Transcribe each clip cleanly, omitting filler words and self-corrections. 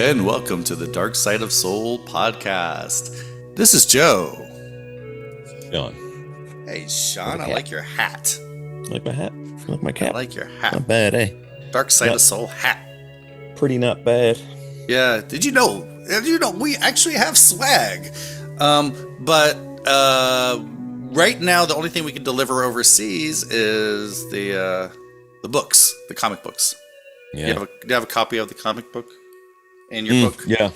and welcome to the Dark Side of Soul podcast. This is Joe. Sean. Hey, Sean, I like your hat. Like my hat? Like my cap? I like your hat. Not bad, eh? Dark Side of Soul hat. Pretty not bad. Yeah, did you know we actually have swag? But right now the only thing we can deliver overseas is the books, the comic books. Yeah. Do you have a copy of the comic book in your book? Yeah,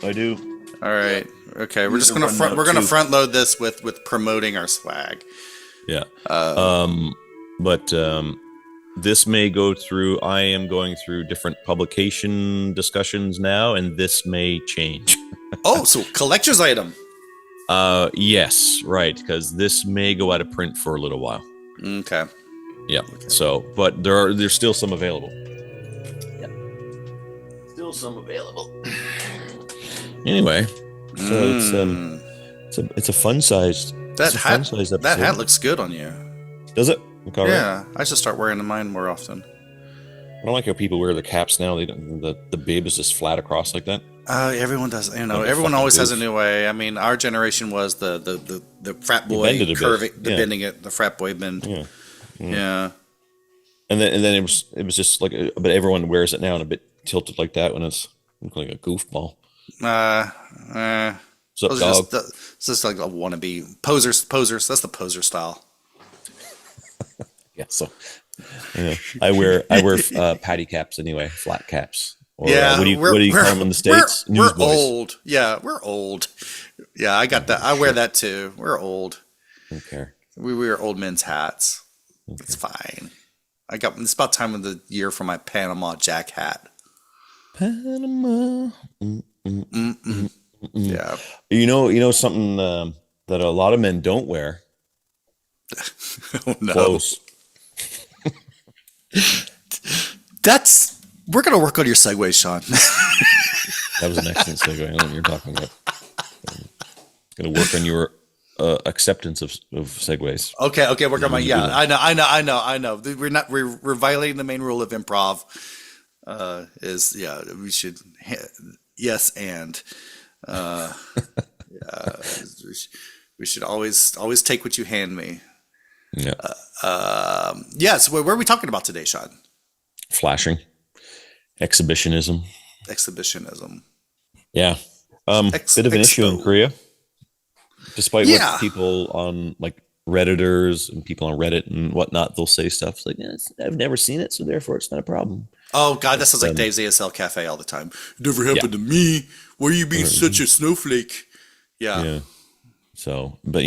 I do. All right. Okay, we're gonna front load this with promoting our swag. Yeah. But this may go through. I am going through different publication discussions now, and this may change. Oh, so collector's item. Yes, right, because this may go out of print for a little while. Okay. Yeah. Okay. So, but there's still some available. Yeah. Still some available. Anyway, so it's a fun sized. That hat looks good on you. Does it? Okay, yeah, right. I should start wearing mine more often. I don't like how people wear the caps now. They don't, the bib is just flat across like that. Everyone does. Everyone always has a new way. I mean, our generation was the frat boy curving, bending it, the frat boy bend. Yeah. And then it was just like, but everyone wears it now and a bit tilted like that when it's like a goofball. So it's just like a wannabe posers. That's the poser style. Yeah. So I wear patty caps anyway, flat caps. Or, yeah. What do you call them in the States? We're old. Yeah, we're old. Yeah, I got that. I wear that too. We're old. Okay. We wear old men's hats. Okay. It's fine. It's about time of the year for my Panama Jack hat. Panama. Yeah. You know something that a lot of men don't wear. Oh no. Clothes. We're gonna work on your segues, Sean. That was an excellent segue. I know what you're talking about. Gonna work on your acceptance of segues. Okay, work on my I know. We're violating the main rule of improv. We should yes and we should always take what you hand me. Yeah. Yes. Where are we talking about today, Sean? Flashing. Exhibitionism. Yeah. Bit of an issue in Korea. Despite what people on like Redditors and people on Reddit and whatnot, they'll say stuff like, I've never seen it, so therefore it's not a problem. Oh God, that sounds like Dave's ASL Cafe all the time. It never happened to me. Why are you being such a snowflake? Yeah. Yeah. So, but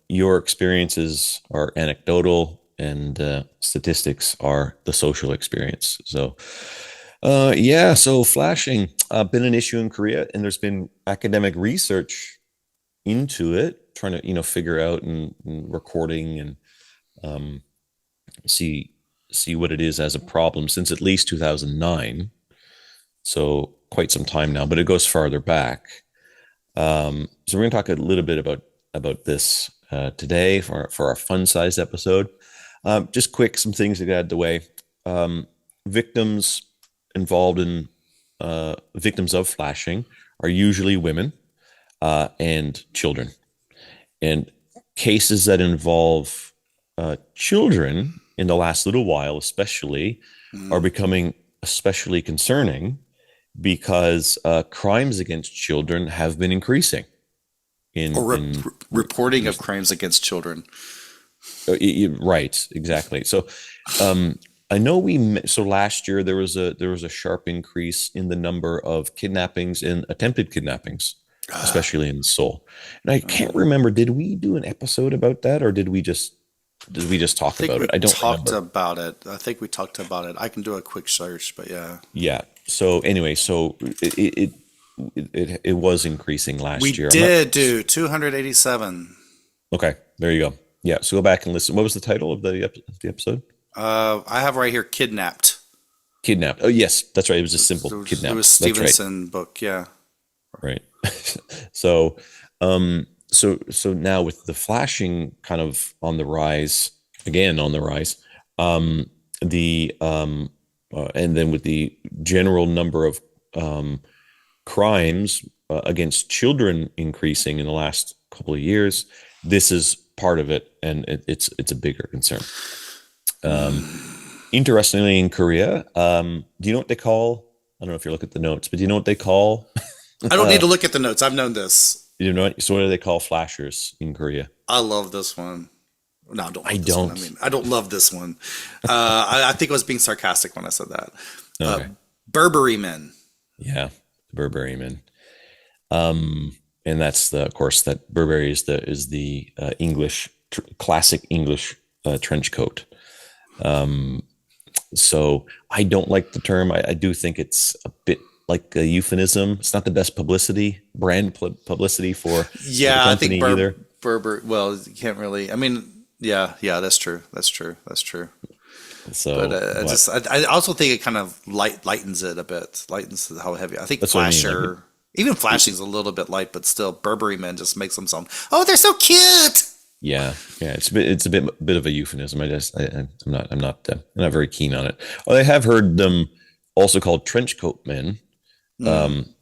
your experiences are anecdotal and statistics are the social experience. So, so flashing been an issue in Korea, and there's been academic research into it, trying to figure out and recording and see what it is as a problem since at least 2009. So quite some time now, but it goes farther back. So we're going to talk a little bit about this today for our fun-sized episode. Just quick, some things that got out of the way. Victims involved in victims of flashing are usually women and children. And cases that involve children in the last little while, especially, are becoming especially concerning because crimes against children have been increasing. Reporting of crimes against children. Right, exactly. So I know last year there was a sharp increase in the number of kidnappings and attempted kidnappings, especially in Seoul. And I can't remember, did we do an episode about that, or did we just talk about it? I don't remember. About it. I think we talked about it. I can do a quick search, but yeah. Yeah. So anyway, it was increasing last year. We did do 287. Okay, there you go. Yeah, so go back and listen. What was the title of the episode? I have right here, Kidnapped. Kidnapped. Oh, yes, that's right. It was a simple Kidnapped. It was Stevenson book, yeah. Right. So now with the flashing kind of on the rise, And then with the general number of crimes against children increasing in the last couple of years, this is part of it, and it's a bigger concern. Um, Interestingly, in Korea, do you know what they call? I don't know if you look at the notes, but do you know what they call? I don't need uh, to look at the notes. I've known this. you know what? So what do they call flashers in Korea? I love this one. No, I don't I love this one. I don't. mean, I don't love this one. I think I was being sarcastic when I said that. Uh, Okay. Burberry Men. Yeah, Burberry Men. And that's of course, that Burberry is the English classic English trench coat. Um, so I don't like the term. I do think it's a bit like a euphemism. It's not the best brand publicity for the Yeah, I think company either. Burberry. Well, you can't really. I mean, yeah, that's true. That's true. That's true. But So, but I also think it kind of lightens it a bit, lightens how heavy. I think that's what I mean. Like, even Flashing's a little bit light, but still, Burberry Men just makes them sound. Oh, they're so cute. yeah, it's a bit of a euphemism. I'm not very keen on it. Well, I have heard them also called trench coat men. Mm, Um,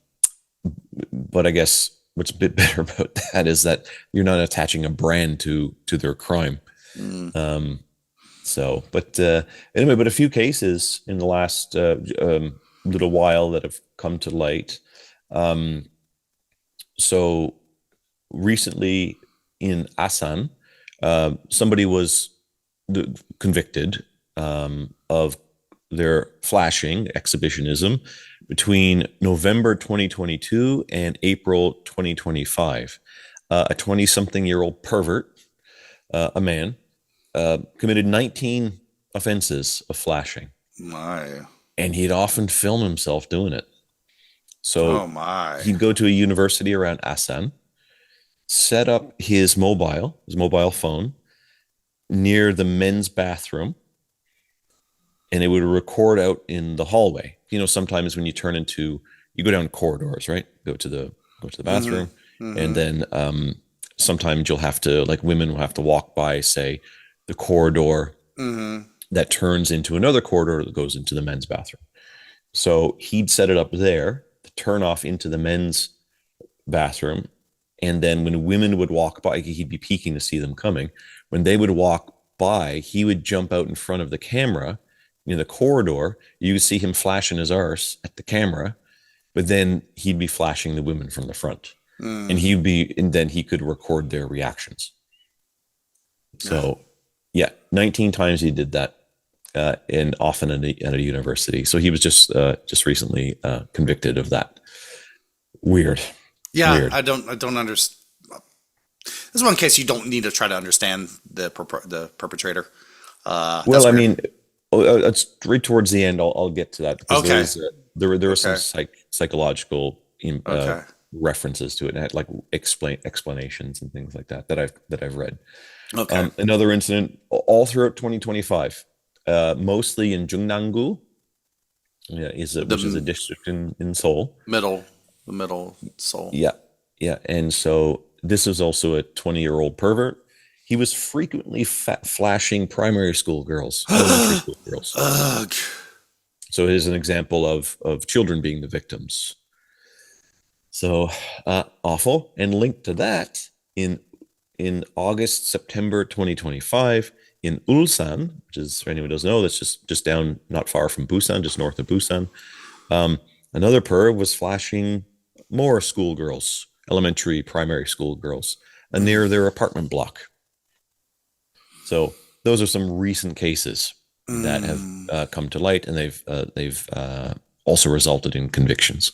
but I guess what's a bit better about that is that you're not attaching a brand to their crime. mm. Um, but anyway, but a few cases in the last little while that have come to light. Um, so recently in Asan, somebody was convicted of their flashing exhibitionism between November 2022 and April 2025. A 20 something year old pervert, a man, committed 19 offenses of flashing, My, and he'd often film himself doing it. oh So my. he'd go to a university around Asan, set up his mobile phone near the men's bathroom, and it would record out in the hallway. Sometimes when you go down corridors, right? Go to the Mm-hmm. bathroom, and Mm-hmm. then sometimes you'll have to, like, women will have to walk by, say, the corridor Mm-hmm. that turns into another corridor that goes into the men's bathroom. So he'd set it up there to turn off into the men's bathroom. And then when women would walk by, he'd be peeking to see them coming. When they would walk by, he would jump out in front of the camera in the corridor. You would see him flashing his arse at the camera, but then he'd be flashing the women from the front. Mm. And then he could record their reactions. Yeah. So, yeah, 19 times he did that, and often at a university. So he was just recently convicted of that. Weird, Yeah, weird. I don't understand. This is one case you don't need to try to understand the perpetrator. Well, That's I weird. mean, it's right towards the end. I'll get to that because Okay. there are some Okay. psychological Okay. references to it, and had, like, explanations and things like that I've read. Okay. Another incident all throughout 2025, mostly in Jungnang-gu, yeah, The which is a district in Seoul. middle, the middle soul. Yeah, yeah, and so this was also a 20-year-old pervert. He was frequently flashing primary school girls, elementary school girls. Ugh. So here's an example of children being the victims. So awful. And linked to that, in August, September 2025, in Ulsan, which is, for anyone who doesn't know, that's just down, not far from Busan, just north of Busan. Um, Another perv was flashing more schoolgirls, elementary, primary school girls, near their apartment block. So those are some recent cases that have Mm. come to light, and they've also resulted in convictions.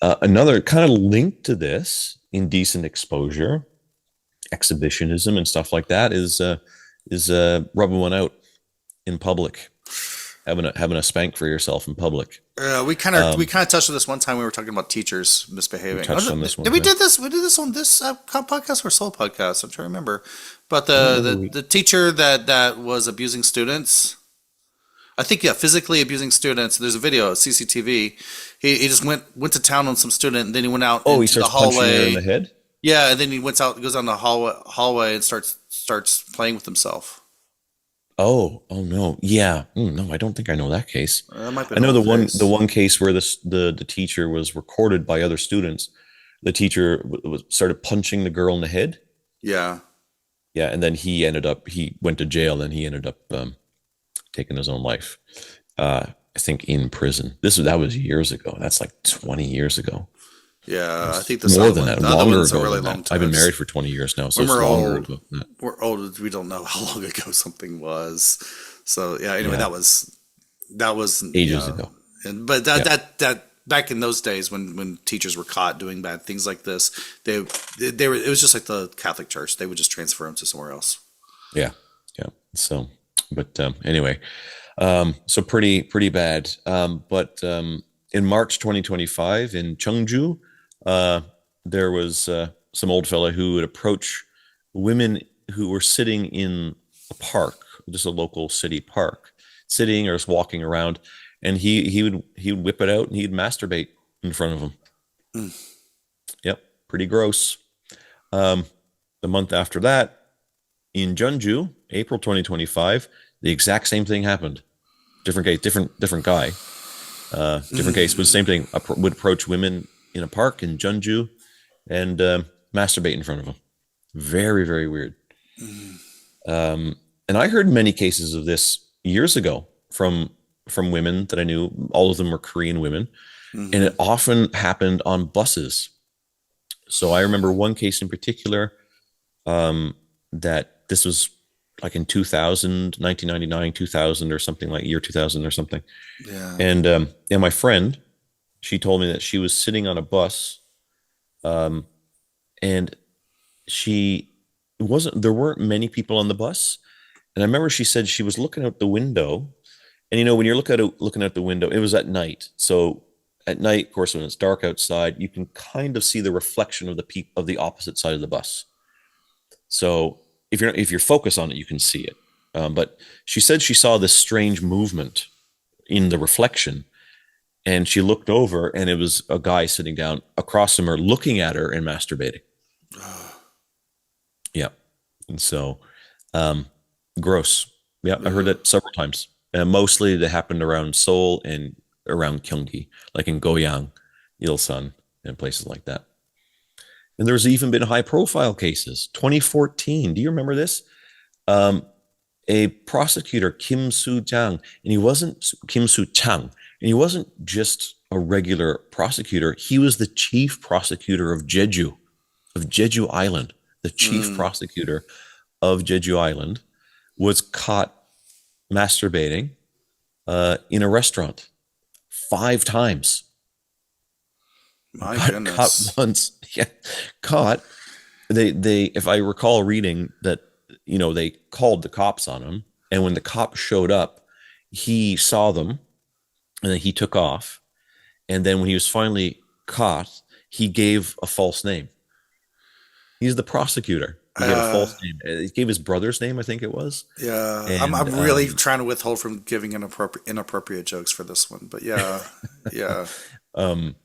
Another kind of link to this, indecent exposure, exhibitionism, and stuff like that is rubbing one out in public, having a spank for yourself in public. We Um, kind of touched on this one time we were talking about teachers we misbehaving. touched on this one Did we time. did this? We did this on this podcast or Soul podcast? I'm trying to remember. But I don't remember the teacher that was abusing students. I think, yeah, physically abusing students. There's a video, CCTV. He just went to town on some student, and then he went out Oh, he into the starts punching her in the hallway. head. Yeah, and then he goes down the hallway and starts playing with himself. Oh no. Yeah. No, I don't think I know that case. That might be I an know old the case. one case where the teacher was recorded by other students. The teacher started punching the girl in the head. Yeah. Yeah, and then he went to jail and he ended up taking his own life. I think in prison. That was years ago. That's like 20 years ago. Yeah, I It's think this more other than one, that, the other longer one's a ago really than that. long I've been time. married Just for 20 years now, so when it's we're longer old, ago than that. we're old. We don't know how long ago something was. So yeah. Anyway, Yeah, that was ages yeah. ago. And but Yeah, that back in those days when teachers were caught doing bad things like this, they were it was just like the Catholic Church. They would just transfer them to somewhere else. yeah, yeah. So, but anyway, so pretty bad. But in March 2025 in Cheongju, uh, there was some old fella who would approach women who were sitting in a park, just a local city park, sitting or just walking around, and he would whip it out and he'd masturbate in front of them. Mm. Yep, pretty gross. Um, the month after that, in Jeonju, April 2025, the exact same thing happened. Different case, different guy. Different case, but same thing. Would approach women in a park in Jeonju and masturbate in front of them. Very weird. Mm. And I heard many cases of this years ago from women that I knew. All of them were Korean women, and Hmm. it often happened on buses. So I remember one case in particular um, that this was like in 2000, 1999, 2000 or something like year 2000 or something. Yeah. And my friend, she told me that she was sitting on a bus, um, and she wasn't. There weren't many people on the bus, and I remember she said she was looking out the window, and when you're looking out the window, it was at night. So at night, of course, when it's dark outside, you can kind of see the reflection of the opposite side of the bus. So if you're focused on it, you can see it. But she said she saw this strange movement in the reflection, and she looked over, and it was a guy sitting down across from her, looking at her and masturbating. Yeah, and so um, gross. Yeah, I heard Yeah. that several times. And mostly that happened around Seoul and around Gyeonggi, like in Goyang, Ilsan, and places like that. And there's even been high profile cases. 2014. Do you remember this? Um, a prosecutor, Kim Soo Chang, and he wasn't Kim Soo Chang, and he wasn't just a regular prosecutor. He was the chief prosecutor of Jeju Island. The chief Mm. prosecutor of Jeju Island was caught masturbating in a restaurant 5 times. My Caught goodness. once. Yeah, caught. They if I recall reading that, they called the cops on him, and when the cops showed up, he saw them, and then he took off, and then when he was finally caught, he gave a false name. He's the prosecutor. He gave a Uh, false name. He gave his brother's name, I think it was. yeah, And I'm really trying to withhold from giving inappropriate jokes for this one, but yeah, yeah. um,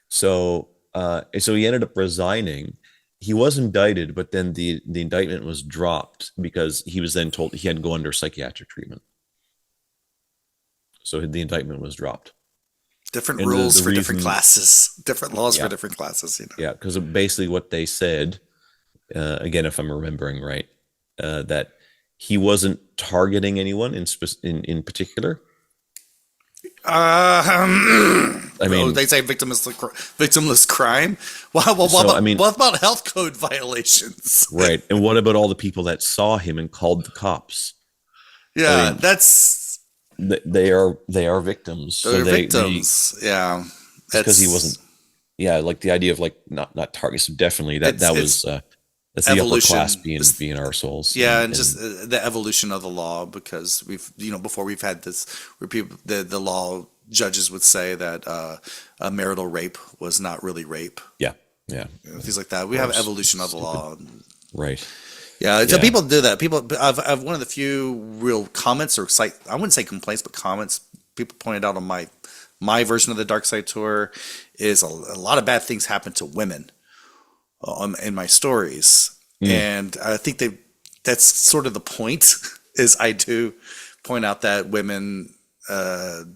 so he ended up resigning. He was indicted, but then the indictment was dropped because he was then told he had to go under psychiatric treatment. So the indictment was dropped. Different And the rules the for different reason, classes, different laws for yeah, different classes. You know. yeah, because basically what they said, again, if I'm remembering right, that he wasn't targeting anyone in particular. I Oh, mean, they say victimless crime. Wow. Well, so I mean, what about health code violations? right. And what about all the people that saw him and called the cops? I Yeah, mean, that's they are victims. So they're they victims. Yeah, just because he wasn't, it's yeah, like the idea of like not targets. So definitely that it's that was it's that's the upper class evolution. being our souls Yeah, and and just the evolution of the law because before we've had this where people the law judges would say that a marital rape was not really rape, yeah, yeah, things like that. We have gross, evolution of the stupid, law. right, Yeah, so yeah, people do that. I've one of the few real comments or I wouldn't say complaints, but comments people pointed out on my version of the Dark Side Tour is a lot of bad things happen to women in my stories, mm, and I think that's sort of the point is I do point out that women The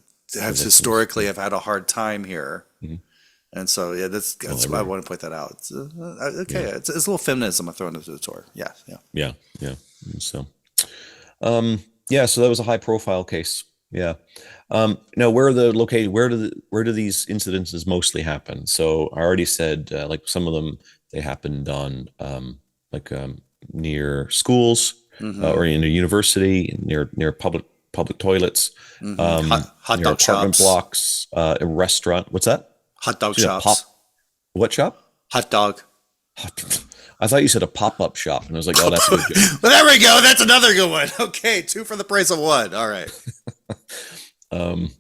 have victims. historically have had a hard time here. Mhm. And so, yeah, Well, that's why I everywhere. want to point that out. Okay, Yeah, it's a little feminism I'm throwing into the tour. Yeah, yeah. yeah, yeah. So, um, yeah. So that was a high profile case. Yeah. Now, where are the located? Where do these incidences mostly happen? So I already said, like some of them they happened on like near schools Mm-hmm. or in a university, near public toilets, Mm-hmm. Hot near dog apartment shops. blocks, a restaurant. What's that? Hot dog So a shops. pop what shop? Hot dog. I thought you said a pop-up shop, and I was like, oh, Well, that's a good joke. there we go. That's another good one. Okay, two for the price of one. All right. Um,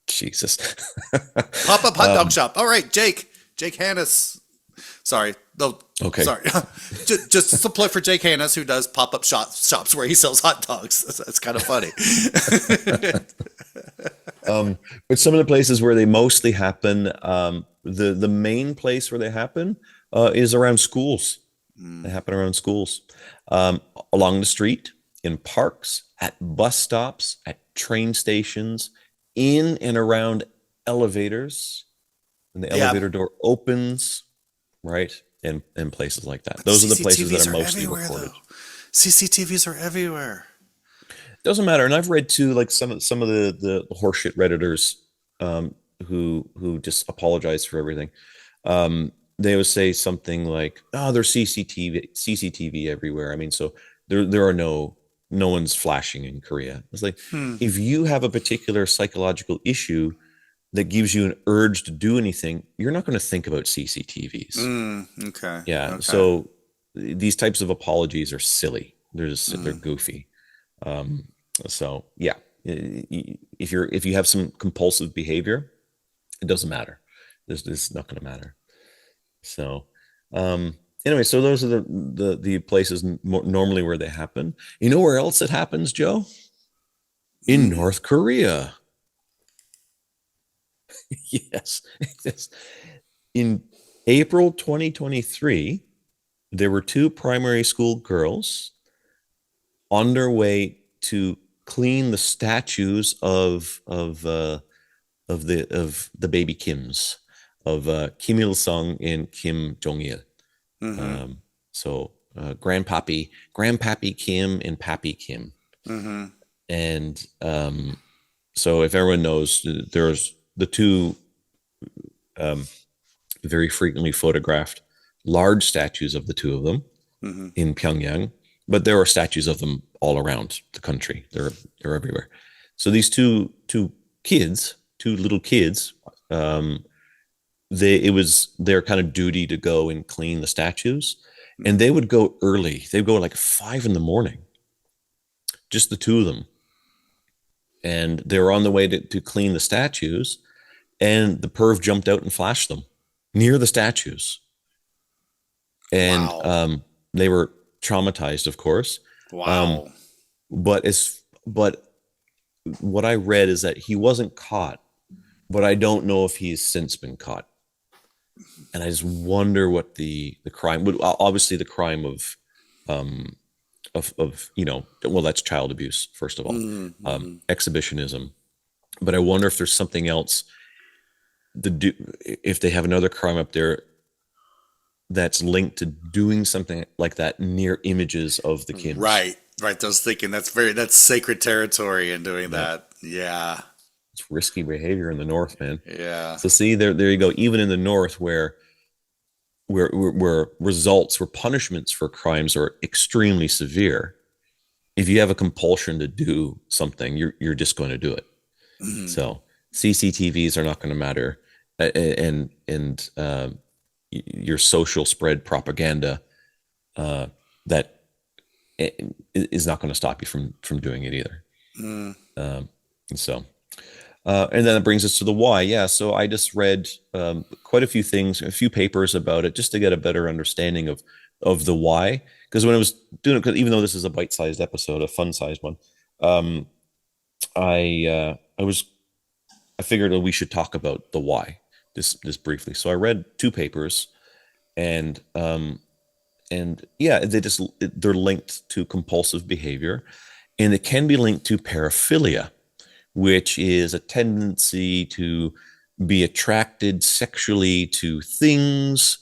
Jesus. Pop up hot dog um, shop. All right, Jake. Jake Hannes. Sorry. No, okay. sorry. Just a plug for Jake Hannes, who does pop up shops where he sells hot dogs. That's kind of funny. But some of the places where they mostly happen, the main place where they happen is around schools. They Mm, happen around schools, along the street, in parks, at bus stops, at train stations, in and around elevators. When the yeah, elevator door opens, right? And places like that. but Those are the places that are CCTVs are mostly everywhere, recorded. though. CCTVs are everywhere. Doesn't matter. And I've read too, like some of the horseshit redditors, who just apologize for everything. They would say something like, "Oh, there's CCTV everywhere." I mean, so there are no one's flashing in Korea. It's like Hmm. if you have a particular psychological issue that gives you an urge to do anything, you're not going to think about CCTVs. Mm, okay. Yeah. Okay. So these types of apologies are silly. They're Mm. goofy. Um, so yeah, if you have some compulsive behavior, it doesn't matter. This is not going to matter. So anyway, so those are the places normally where they happen. You know where else it happens, Joe? In Mm. North Korea. Yes. Yes. In April 2023, there were two primary school girls on their way to clean the statues of the baby Kims, of Kim Il Sung and Kim Jong Il. Mm-hmm. So Grandpappy Kim and Pappy Kim, Mm-hmm. and so if everyone knows, there's the two um, very frequently photographed large statues of the two of them Mm-hmm. in Pyongyang, but there are statues of them all around the country. They're everywhere. So these two little kids, um, their kind of duty to go and clean the statues, and they would go early. They'd go like 5 in the morning, just the two of them, and they were on the way to clean the statues, and the perv jumped out and flashed them near the statues, and Wow. they were traumatized, of course. Um, Wow. but what I read is that he wasn't caught, but I don't know if he's since been caught. And I just wonder what the crime would, obviously the crime um of well, that's child abuse, first of all, Mm-hmm. exhibitionism. But I wonder if there's something else, to do, if they have another crime up there that's linked to doing something like that near images of the Kims. Right. Right. I was thinking that's sacred territory in doing Yeah, that. Yeah. it's risky behavior in the north, man. Yeah. So see, there you go. Even in the north, where results, where punishments for crimes are extremely severe, if you have a compulsion to do something, you're just going to do it. Mm-hmm. So CCTVs are not going to matter, and your social spread propaganda, uh, that is not going to stop you from doing it either. Mm. Um, so and then it brings us to the why. Yeah. So I just read quite a few things, a few papers about it, just to get a better understanding of the why. Because when I was doing it, even though this is a bite-sized episode, a fun-sized one, um, I figured that we should talk about the why, just briefly. So I read two papers, and and yeah, they're linked to compulsive behavior, and it can be linked to paraphilia, which is a tendency to be attracted sexually to things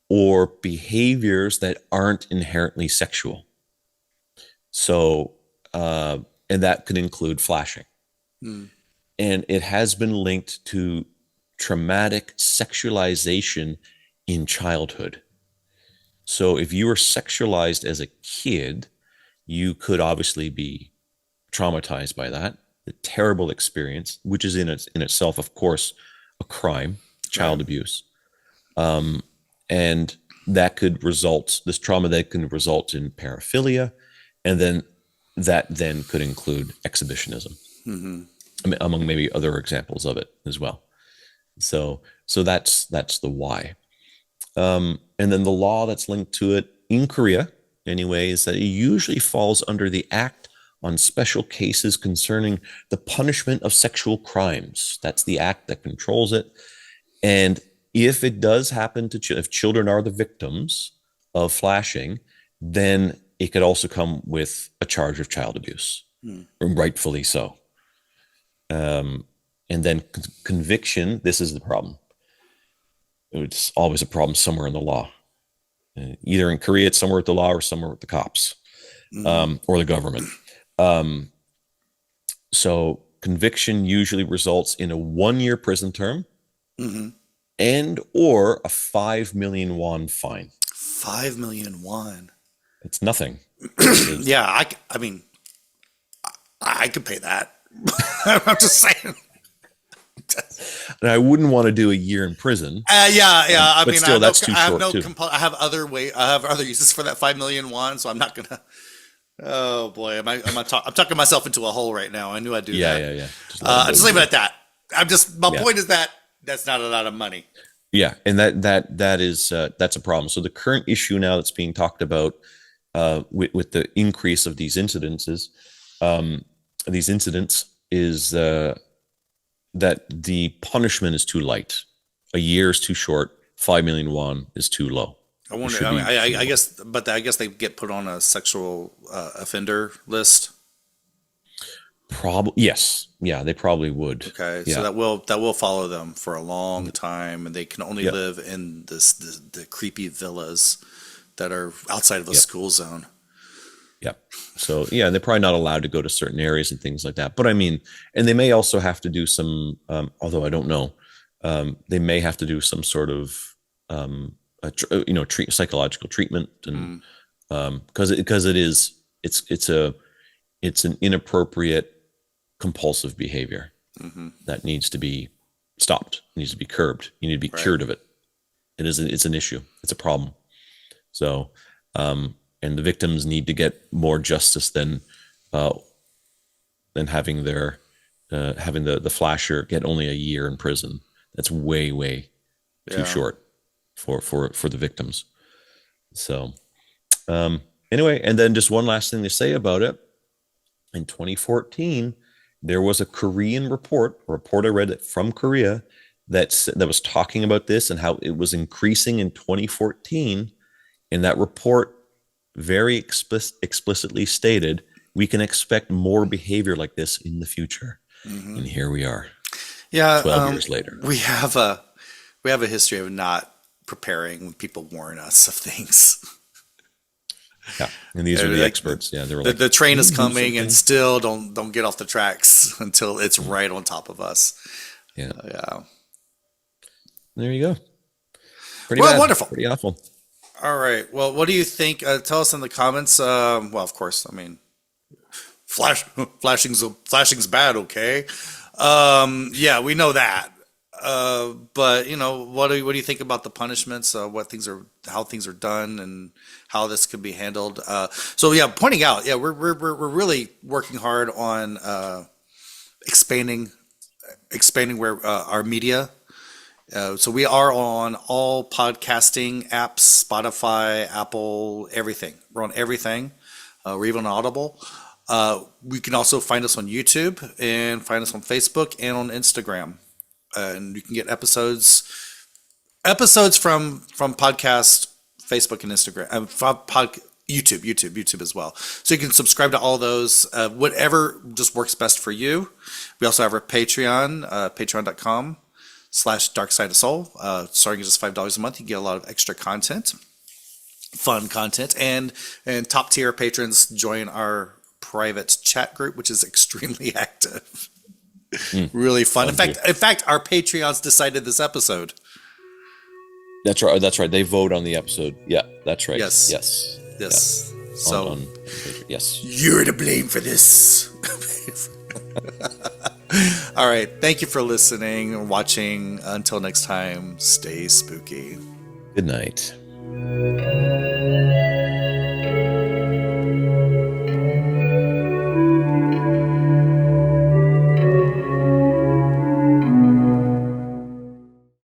or behaviors that aren't inherently sexual. So, and that could include flashing. Mm. And it has been linked to traumatic sexualization in childhood. So, if you were sexualized as a kid, you could obviously be traumatized by that, a terrible experience, which is in itself, of course, a crime, Right. child abuse. And this trauma that can result in paraphilia, and then that then could include exhibitionism, Hmm. I mean, among maybe other examples of it as well. So that's the why. And then the law that's linked to it in Korea, anyway, is that it usually falls under the Act on Special Cases Concerning the Punishment of Sexual Crimes. That's the act that controls it. And if it does happen to if children are the victims of flashing, then it could also come with a charge of child abuse, Mm. rightfully so. Um, and then conviction. This is the problem. It's always a problem somewhere in the law. Either in Korea, it's somewhere with the law or somewhere with the cops, Mm. or the government. Um, so conviction usually results in a 1 year prison term Hmm. and or a 5 million won fine. 5 million won. It's nothing. It's, Yeah, I mean, I could pay that. I'm just saying. and I wouldn't want to do a year in prison, Yeah, yeah. I but mean, still, that's too I have short no too. I have other I have other uses for that 5 million won. So I'm not gonna. Oh boy, I'm talking myself into a hole right now. I knew I'd do Yeah, that. yeah, yeah. Just let it I go just leave it easy. at that. My Yeah, point is that that's not a lot of money. yeah, and that is that's a problem. So the current issue now that's being talked about with the increase of um, these incidents is that the punishment is too light. A year is too short. 5 million won is too low. I It wonder. should I mean, be I more. guess, but I guess they get put on a sexual offender list. Probably yes. Yeah, they probably would. Okay, so Yeah. that will follow them for a long time, and they can only Yep. live in the creepy villas that are outside of a Yep. school zone. Yep. So yeah, they're probably not allowed to go to certain areas and things like that. But I mean, and they may also have to do some, although I don't know, they may have to do some sort of, psychological treatment, and Mm, because it's an inappropriate compulsive behavior hmm. that needs to be stopped, needs to be curbed. You need to be Right. cured of it. It's an issue. It's a problem. So, and the victims need to get more justice uh, than having the flasher get only a year in prison. That's way too Yeah. short for the victims. So, um, anyway, and then just one last thing to say about it. In 2014, there was a Korean a report I read from Korea that was talking about this and how it was increasing in 2014. And that report very explicitly stated we can expect more behavior like this in the future. Hmm. And here we are, Yeah. 12 years later. We have a history of not preparing when people warn us of things. Yeah. And these are And the like experts. Yeah. They were the, like, the train can is we do coming and something? still don't get off the tracks until it's right on top of us. Yeah. Yeah. There you go. Pretty Well, bad. wonderful. Pretty awful. All right. Well, what do you think? Tell us in the comments. Well, of course. I mean, flash, flashing's bad. Okay. Yeah, we know that. But what do you think about the punishments? How things are done, and how this could be handled. So yeah, pointing out. Yeah, we're really working hard on expanding expanding where our media. So we are on all podcasting apps, Spotify, Apple, everything. We're on everything. We're even on Audible. We can also find us on YouTube and find us on Facebook and on Instagram. And you can get episodes from podcast Facebook and Instagram, YouTube as well. So you can subscribe to all those, whatever just works best for you. We also have our Patreon, patreon.com/Dark Side of Soul. Starting at just $5 a month, you get a lot of extra content, fun content, and top tier patrons join our private chat group, which is extremely active. Really fun. In fact, our Patreons decided this episode. That's right. That's right. They vote on the episode. Yeah, that's right. Yes. Yes. Yes. Yeah. So, yes. You're to blame for this. All right. Thank you for listening and watching. Until next time, stay spooky. Good night.